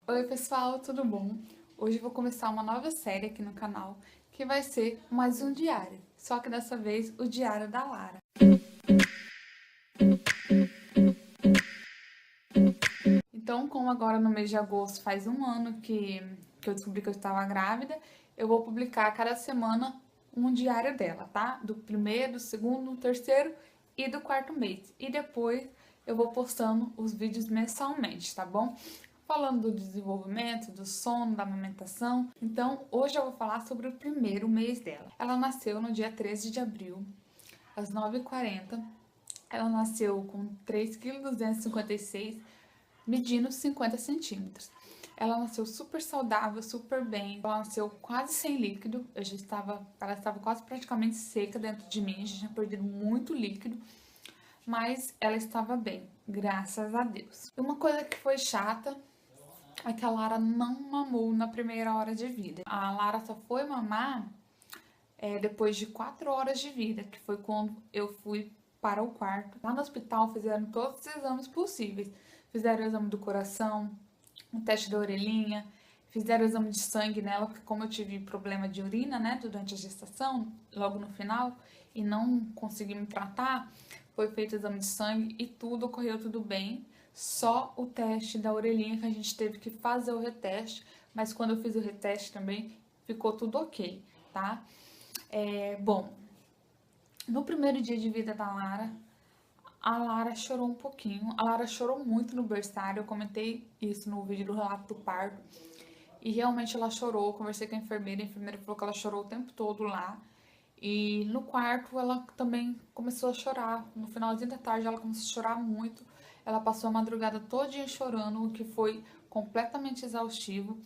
Oi pessoal, tudo bom? Hoje eu vou começar uma nova série aqui no canal, que vai ser mais um diário, só que dessa vez o diário da Lara. Então, como agora no mês de agosto faz um ano que eu descobri que eu estava grávida, eu vou publicar cada semana um diário dela, tá? Do primeiro, do segundo, do terceiro e do quarto mês. E depois eu vou postando os vídeos mensalmente, tá bom? Falando do desenvolvimento, do sono, da amamentação. Então, hoje eu vou falar sobre o primeiro mês dela. Ela nasceu no dia 13 de abril, às 9h40. Ela nasceu com 3,256 kg, medindo 50 centímetros. Ela nasceu super saudável, super bem. Ela nasceu quase sem líquido. Ela estava quase praticamente seca dentro de mim. A gente tinha perdido muito líquido, mas ela estava bem, graças a Deus. Uma coisa que foi chata é que a Lara não mamou na primeira hora de vida. A Lara só foi mamar depois de 4 horas de vida, que foi quando eu fui para o quarto. Lá no hospital fizeram todos os exames possíveis. Fizeram o exame do coração, o teste da orelhinha, fizeram o exame de sangue nela, porque como eu tive problema de urina, né, durante a gestação, logo no final, e não consegui me tratar, foi feito o exame de sangue e tudo ocorreu tudo bem. Só o teste da orelhinha que a gente teve que fazer o reteste, mas quando eu fiz o reteste também ficou tudo ok, tá? Bom, no primeiro dia de vida da Lara, a Lara chorou um pouquinho. A Lara chorou muito no berçário. Eu comentei isso no vídeo do relato do parto. E realmente ela chorou. Eu conversei com a enfermeira falou que ela chorou o tempo todo lá. E no quarto ela também começou a chorar. No finalzinho da tarde ela começou a chorar muito. Ela passou a madrugada todinha chorando, o que foi completamente exaustivo.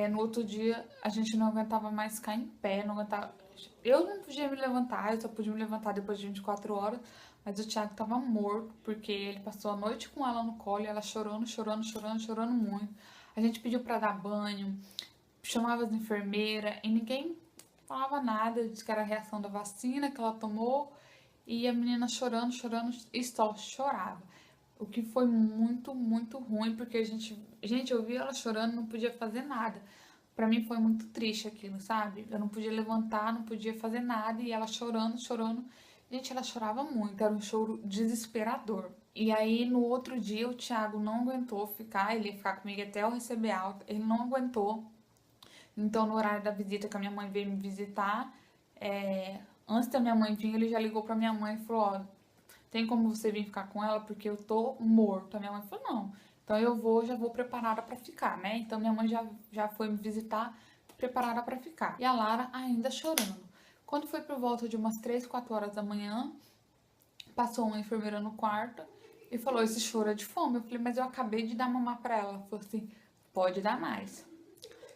No outro dia a gente não aguentava mais ficar em pé, não aguentava. Eu não podia me levantar, eu só podia me levantar depois de 24 horas, mas o Thiago tava morto, porque ele passou a noite com ela no colo e ela chorando, chorando, chorando, chorando muito. A gente pediu para dar banho, chamava as enfermeiras e ninguém falava nada, disse que era a reação da vacina que ela tomou e a menina chorando, chorando e só chorava. O que foi muito, muito ruim, porque eu via ela chorando, não podia fazer nada. Pra mim foi muito triste aquilo, sabe? Eu não podia levantar, não podia fazer nada e ela chorando, chorando. Gente, ela chorava muito, era um choro desesperador. E aí no outro dia o Thiago não aguentou ficar, ele ia ficar comigo até eu receber alta, ele não aguentou. Então no horário da visita que a minha mãe veio me visitar, antes da minha mãe vir, ele já ligou pra minha mãe e falou, ó, tem como você vir ficar com ela? Porque eu tô morto. A minha mãe falou, não. Então eu vou, já vou preparada pra ficar, né? Então minha mãe já foi me visitar preparada pra ficar. E a Lara ainda chorando. Quando foi por volta de umas 3, 4 horas da manhã, passou uma enfermeira no quarto e falou, esse choro é de fome. Eu falei, mas eu acabei de dar mamar pra ela. Ela falou assim, pode dar mais.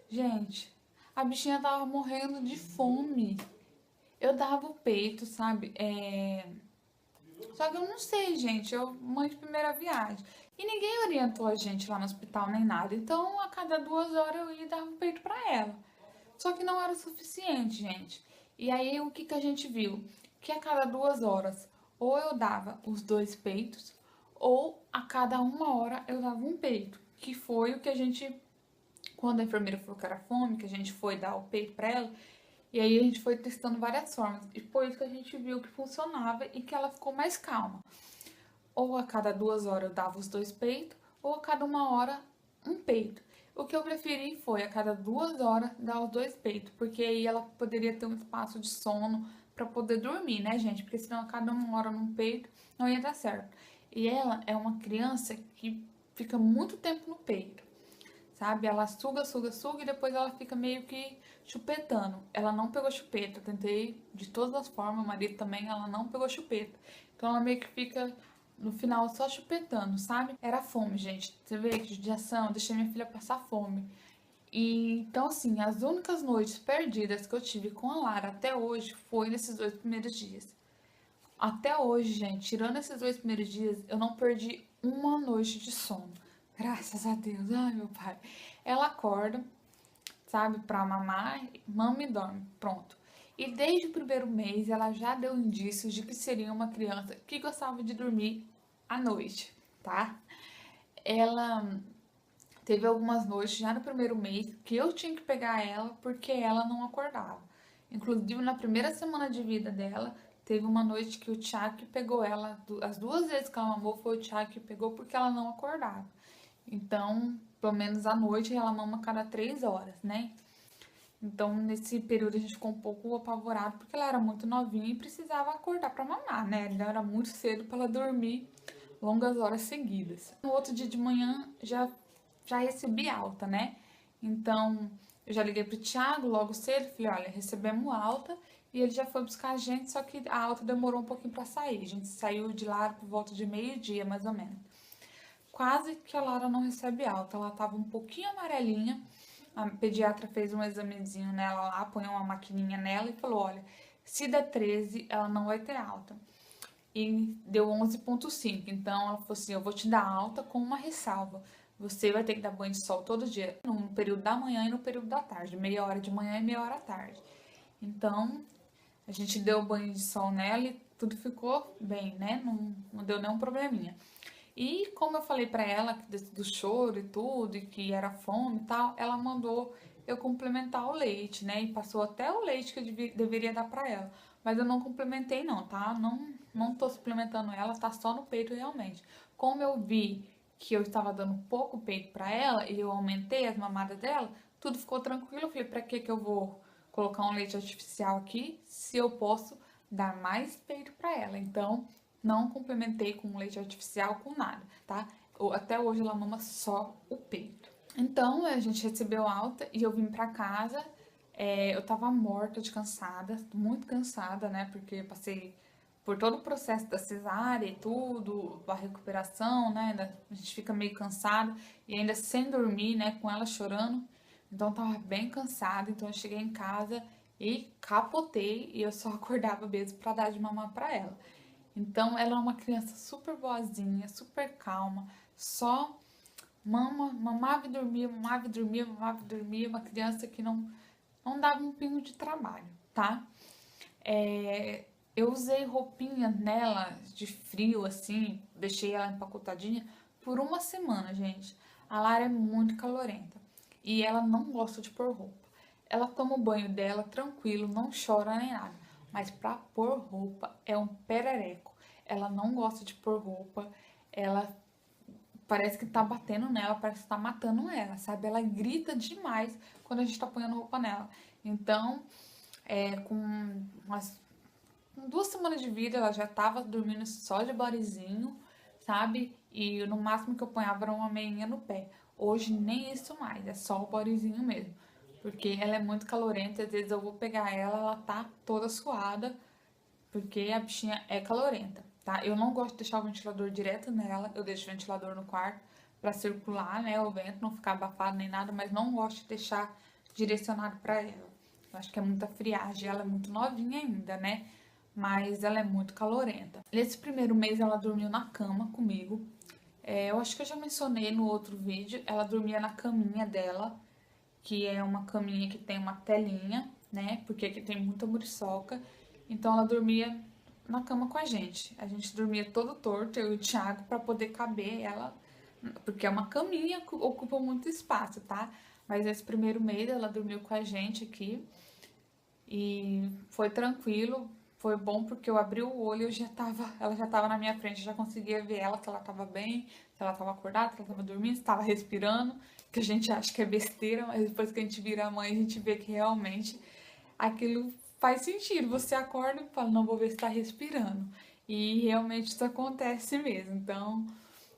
Gente, a bichinha tava morrendo de fome. Eu dava o peito, sabe? Só que eu não sei, gente, eu mãe de primeira viagem. E ninguém orientou a gente lá no hospital nem nada. Então, a cada 2 horas eu ia dar um peito pra ela. Só que não era o suficiente, gente. E aí, o que que a gente viu? Que a cada 2 horas, ou eu dava os 2 peitos, ou a cada 1 hora eu dava um peito. Que foi o que a gente, quando a enfermeira falou que era fome, que a gente foi dar o peito pra ela, e aí a gente foi testando várias formas. E foi isso que a gente viu que funcionava e que ela ficou mais calma. Ou a cada 2 horas eu dava os 2 peitos, ou a cada 1 hora um peito. O que eu preferi foi a cada 2 horas dar os 2 peitos, porque aí ela poderia ter um espaço de sono para poder dormir, né, gente? Porque senão a cada 1 hora num peito não ia dar certo. E ela é uma criança que fica muito tempo no peito, sabe? Ela suga, suga, suga e depois ela fica meio que chupetando. Ela não pegou chupeta, eu tentei de todas as formas, o marido também, ela não pegou chupeta. Então ela meio que fica no final só chupetando, sabe? Era fome, gente. Você vê que judiação, eu deixei minha filha passar fome. E então, assim, as únicas noites perdidas que eu tive com a Lara até hoje foi nesses 2 primeiros dias. Até hoje, gente, tirando esses 2 primeiros dias, eu não perdi uma noite de sono. Graças a Deus. Ai, meu pai. Ela acorda, sabe, pra mamar, mama e dorme. Pronto. E desde o primeiro mês, ela já deu indícios de que seria uma criança que gostava de dormir à noite, tá? Ela Teve algumas noites, já no primeiro mês, que eu tinha que pegar ela porque ela não acordava. Inclusive, na primeira semana de vida dela, teve uma noite que o Thiago pegou ela, as duas vezes que ela mamou foi o Thiago que pegou porque ela não acordava. Então, pelo menos à noite, ela mama a cada 3 horas, né? Então, nesse período a gente ficou um pouco apavorado porque ela era muito novinha e precisava acordar para mamar, né? Ainda era muito cedo para ela dormir longas horas seguidas. No outro dia de manhã já recebi alta, né? Então, eu já liguei pro Thiago logo cedo, falei, olha, recebemos alta e ele já foi buscar a gente, só que a alta demorou um pouquinho para sair. A gente saiu de lá por volta de meio-dia, mais ou menos. Quase que a Lara não recebe alta, ela tava um pouquinho amarelinha. A pediatra fez um examezinho nela lá, põe uma maquininha nela e falou, olha, se der 13, ela não vai ter alta. E deu 11,5. Então ela falou assim, eu vou te dar alta com uma ressalva. Você vai ter que dar banho de sol todo dia, no período da manhã e no período da tarde, meia hora de manhã e meia hora à tarde. Então, a gente deu banho de sol nela e tudo ficou bem, né? Não deu nenhum probleminha. E como eu falei pra ela do choro e tudo, e que era fome e tal, ela mandou eu complementar o leite, né? E passou até o leite que eu deveria dar pra ela. Mas eu não complementei não, tá? Não tô suplementando ela, tá só no peito realmente. Como eu vi que eu estava dando pouco peito pra ela e eu aumentei as mamadas dela, tudo ficou tranquilo. Eu falei, pra que eu vou colocar um leite artificial aqui se eu posso dar mais peito pra ela? Então, não complementei com leite artificial, com nada, tá? Até hoje ela mama só o peito. Então, a gente recebeu alta e eu vim pra casa. Eu tava morta de cansada, muito cansada, né? Porque passei por todo o processo da cesárea e tudo, a recuperação, né? A gente fica meio cansada e ainda sem dormir, né? Com ela chorando. Então, eu tava bem cansada. Então, eu cheguei em casa e capotei e eu só acordava mesmo pra dar de mamar pra ela. Então, ela é uma criança super boazinha, super calma, só mamava e dormia, mamava e dormia, mamava e dormia. Uma criança que não dava um pingo de trabalho, tá? Eu usei roupinha nela de frio, assim, deixei ela empacotadinha por uma semana, gente. A Lara é muito calorenta e ela não gosta de pôr roupa. Ela toma o banho dela tranquilo, não chora nem nada. Mas pra pôr roupa é um perereco. Ela não gosta de pôr roupa. Ela parece que tá batendo nela, parece que tá matando ela, sabe? Ela grita demais quando a gente tá ponhando roupa nela. Então, com umas 2 semanas de vida, ela já tava dormindo só de bodyzinho, sabe? E no máximo que eu ponhava era uma meinha no pé. Hoje nem isso mais, é só o bodyzinho mesmo. Porque ela é muito calorenta, às vezes eu vou pegar ela, ela tá toda suada, porque a bichinha é calorenta, tá? Eu não gosto de deixar o ventilador direto nela, eu deixo o ventilador no quarto pra circular, né, o vento, não ficar abafado nem nada, mas não gosto de deixar direcionado pra ela. Eu acho que é muita friagem, ela é muito novinha ainda, né? Mas ela é muito calorenta. Nesse primeiro mês ela dormiu na cama comigo. Eu acho que eu já mencionei no outro vídeo, ela dormia na caminha dela, que é uma caminha que tem uma telinha, né? Porque aqui tem muita muriçoca. Então ela dormia na cama com a gente. A gente dormia todo torto, eu e o Thiago, pra poder caber ela, porque é uma caminha que ocupa muito espaço, tá? Mas esse primeiro mês ela dormiu com a gente aqui e foi tranquilo. Foi bom porque eu abri o olho e ela já tava na minha frente, eu já conseguia ver ela, que ela tava bem, se ela tava acordada, se ela tava dormindo, se tava respirando, que a gente acha que é besteira, mas depois que a gente vira a mãe, a gente vê que realmente aquilo faz sentido. Você acorda e fala, não, vou ver se tá respirando. E realmente isso acontece mesmo. Então,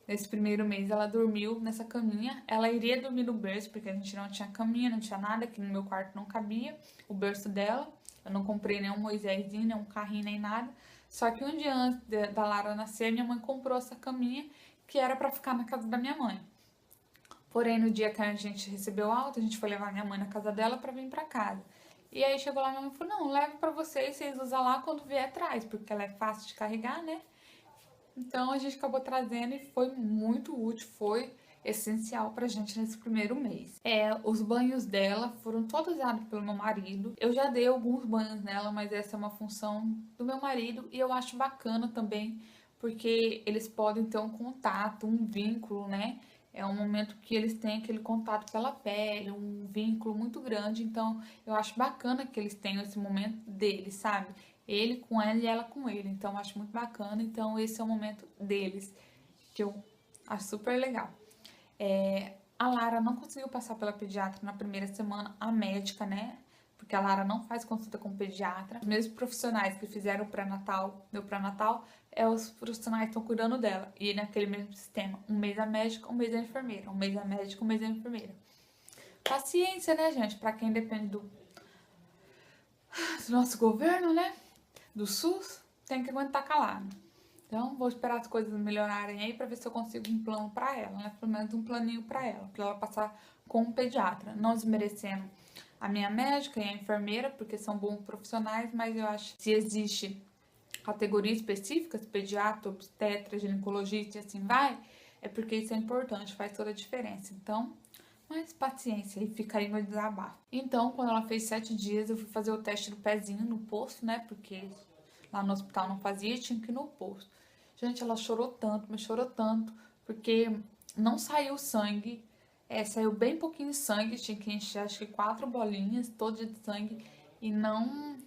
nesse primeiro mês ela dormiu nessa caminha. Ela iria dormir no berço, porque a gente não tinha caminha, não tinha nada, que no meu quarto não cabia o berço dela. Eu não comprei nenhum Moisésinho, nenhum carrinho, nem nada. Só que um dia antes da Lara nascer, minha mãe comprou essa caminha que era pra ficar na casa da minha mãe. Porém, no dia que a gente recebeu alta, a gente foi levar minha mãe na casa dela pra vir pra casa. E aí chegou lá, minha mãe falou, não, leva pra vocês usam lá quando vier atrás, porque ela é fácil de carregar, né? Então a gente acabou trazendo e foi muito útil, foi essencial pra gente nesse primeiro mês. Os banhos dela foram todos dados pelo meu marido. Eu já dei alguns banhos nela, mas essa é uma função do meu marido e eu acho bacana também, porque eles podem ter um contato, um vínculo, né? É um momento que eles têm aquele contato pela pele, um vínculo muito grande. Então, eu acho bacana que eles tenham esse momento deles, sabe? Ele com ela e ela com ele. Então, eu acho muito bacana. Então, esse é o momento deles, que eu acho super legal. A Lara não conseguiu passar pela pediatra na primeira semana, a médica, né? Porque a Lara não faz consulta com pediatra. Os mesmos profissionais que fizeram o pré-natal, meu pré-natal, os profissionais que estão cuidando dela. E naquele mesmo sistema, um mês a médica, um mês a enfermeira. Um mês a médica, um mês a enfermeira. Paciência, né, gente? Pra quem depende do nosso governo, né? Do SUS, tem que aguentar calado. Então, vou esperar as coisas melhorarem aí pra ver se eu consigo um plano pra ela, né? Pelo menos um planinho pra ela passar com um pediatra. Não desmerecendo a minha médica e a enfermeira, porque são bons profissionais, mas eu acho que se existe categorias específicas, pediatra, obstetra, ginecologista e assim vai, é porque isso é importante, faz toda a diferença. Então, mas paciência, e fica aí meu desabafo. Então, quando ela fez 7 dias, eu fui fazer o teste do pezinho no posto, né? Porque lá no hospital não fazia, tinha que ir no posto. Gente, ela chorou tanto, mas chorou tanto, porque não saiu sangue, saiu bem pouquinho de sangue, tinha que encher acho que 4 bolinhas, todas de sangue, e não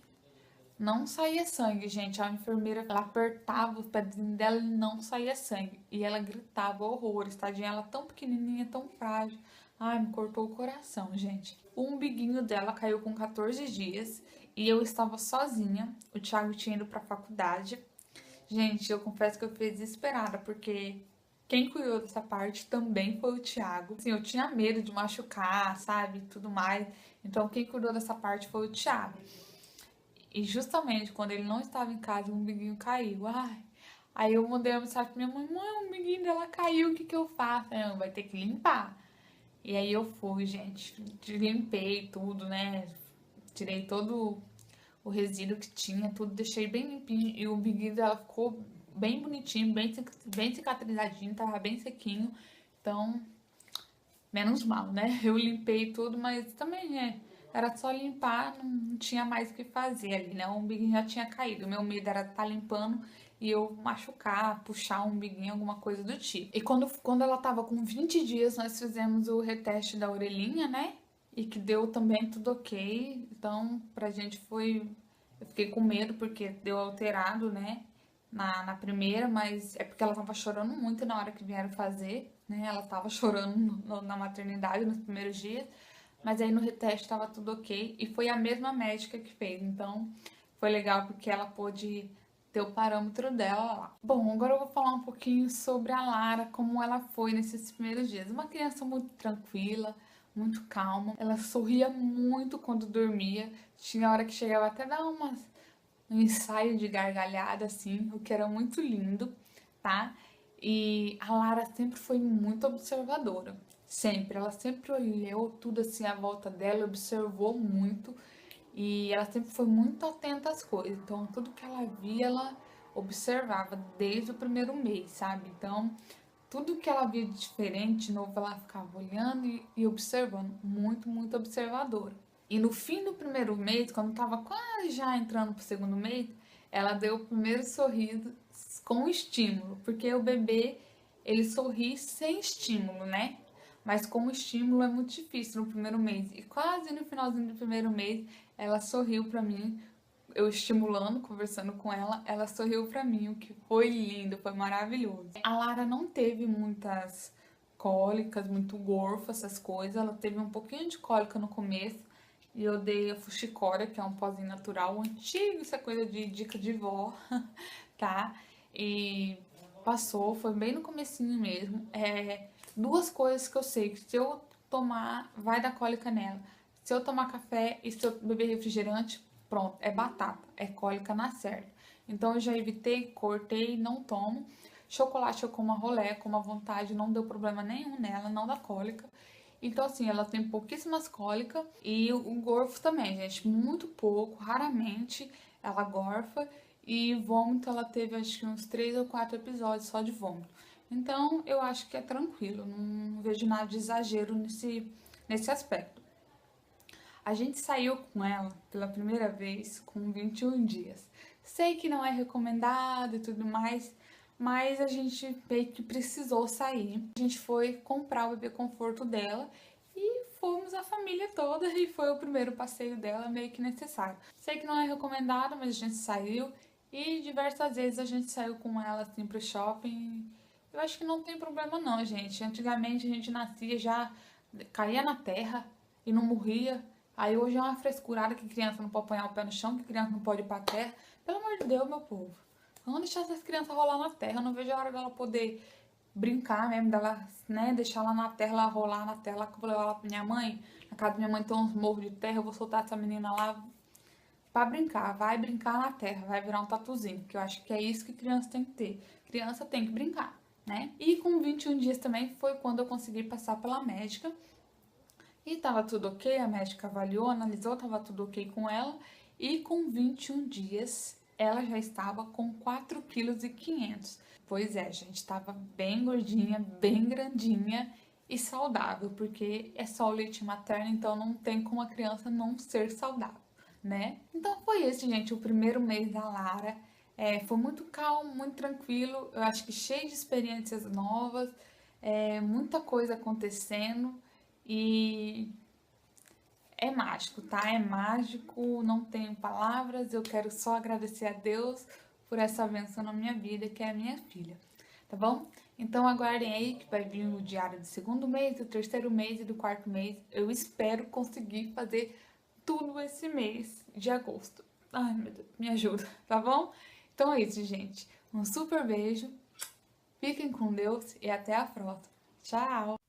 saía sangue, gente. A enfermeira, ela apertava o pezinho dela e não saía sangue. E ela gritava horrores, tadinha, ela tão pequenininha, tão frágil. Ai, me cortou o coração, gente. O umbiguinho dela caiu com 14 dias e eu estava sozinha. O Thiago tinha ido pra faculdade. Gente, eu confesso que eu fiquei desesperada, porque quem cuidou dessa parte também foi o Thiago. Assim, eu tinha medo de machucar, sabe, tudo mais. Então, quem cuidou dessa parte foi o Thiago. E justamente quando ele não estava em casa, o umbiguinho caiu. Ai, aí eu mandei uma mensagem pra minha mãe: mãe, o umbiguinho dela caiu, o que que eu faço? Ela vai ter que limpar. E aí eu fui, gente, limpei tudo, né? Tirei todo o resíduo que tinha, tudo, deixei bem limpinho. E o umbiguinho dela ficou bem bonitinho, bem cicatrizadinho, tava bem sequinho. Então, menos mal, né? Eu limpei tudo, mas também era só limpar, não tinha mais o que fazer ali, né? O umbiguinho já tinha caído. O meu medo era estar limpando e eu machucar, puxar o umbiguinho, alguma coisa do tipo. E quando ela tava com 20 dias, nós fizemos o reteste da orelhinha, né? E que deu também tudo ok. Então, pra gente foi. Eu fiquei com medo porque deu alterado, né? Na primeira, mas é porque ela tava chorando muito na hora que vieram fazer, né? Ela tava chorando na maternidade nos primeiros dias, mas aí no reteste tava tudo ok e foi a mesma médica que fez, então foi legal porque ela pôde ter o parâmetro dela lá. Bom, agora eu vou falar um pouquinho sobre a Lara, como ela foi nesses primeiros dias. Uma criança muito tranquila, muito calma, ela sorria muito quando dormia, tinha hora que chegava até a dar um ensaio de gargalhada, assim, o que era muito lindo, tá? E a Lara sempre foi muito observadora, sempre. Ela sempre olhou tudo assim à volta dela, observou muito e ela sempre foi muito atenta às coisas. Então, tudo que ela via, ela observava desde o primeiro mês, sabe? Então, tudo que ela via de diferente, de novo, ela ficava olhando e observando, muito, muito observadora. E no fim do primeiro mês, quando tava quase já entrando pro segundo mês, ela deu o primeiro sorriso com estímulo, porque o bebê, ele sorri sem estímulo, né? Mas com estímulo é muito difícil no primeiro mês. E quase no finalzinho do primeiro mês, ela sorriu pra mim, eu estimulando, conversando com ela, ela sorriu pra mim, o que foi lindo, foi maravilhoso. A Lara não teve muitas cólicas, muito gorfo, essas coisas. Ela teve um pouquinho de cólica no começo e eu dei a fuxicória, que é um pozinho natural, antigo, isso é coisa de dica de vó, tá? E passou, foi bem no comecinho mesmo. Duas coisas que eu sei que se eu tomar, vai dar cólica nela. Se eu tomar café e se eu beber refrigerante, pronto, é batata, é cólica na certa. Então eu já evitei, cortei, não tomo. Chocolate eu como a rolé, como à vontade, não deu problema nenhum nela, não dá cólica. Então, assim, ela tem pouquíssimas cólicas e o gorfo também, gente, muito pouco, raramente ela gorfa. E vômito, ela teve acho que uns 3 ou 4 episódios só de vômito. Então, eu acho que é tranquilo, não vejo nada de exagero nesse aspecto. A gente saiu com ela pela primeira vez com 21 dias. Sei que não é recomendado e tudo mais, mas a gente meio que precisou sair. A gente foi comprar o bebê conforto dela e fomos a família toda e foi o primeiro passeio dela meio que necessário. Sei que não é recomendado, mas a gente saiu e diversas vezes a gente saiu com ela assim pro shopping. Eu acho que não tem problema não, gente. Antigamente a gente nascia já caía na terra e não morria. Aí hoje é uma frescurada que criança não pode apanhar o pé no chão, que criança não pode ir pra terra. Pelo amor de Deus, meu povo. Vamos deixar essas crianças rolar na terra. Eu não vejo a hora dela poder brincar mesmo, dela, né, deixar ela na terra, ela rolar na terra. Que eu vou levar ela pra minha mãe. Na casa da minha mãe tem uns morros de terra, eu vou soltar essa menina lá pra brincar. Vai brincar na terra, vai virar um tatuzinho. Que eu acho que é isso que criança tem que ter. Criança tem que brincar, né? E com 21 dias também foi quando eu consegui passar pela médica. E tava tudo ok, a médica avaliou, analisou, tava tudo ok com ela. E com 21 dias, ela já estava com 4,5 kg. Pois é, gente, estava bem gordinha, bem grandinha e saudável, porque é só o leite materno, então não tem como a criança não ser saudável, né? Então foi esse, gente, o primeiro mês da Lara. Foi muito calmo, muito tranquilo, eu acho que cheio de experiências novas, muita coisa acontecendo e é mágico, tá? É mágico, não tenho palavras, eu quero só agradecer a Deus por essa bênção na minha vida, que é a minha filha, tá bom? Então aguardem aí que vai vir o diário do segundo mês, do terceiro mês e do quarto mês. Eu espero conseguir fazer tudo esse mês de agosto. Ai, meu Deus, me ajuda, tá bom? Então é isso, gente. Um super beijo, fiquem com Deus e até a próxima. Tchau!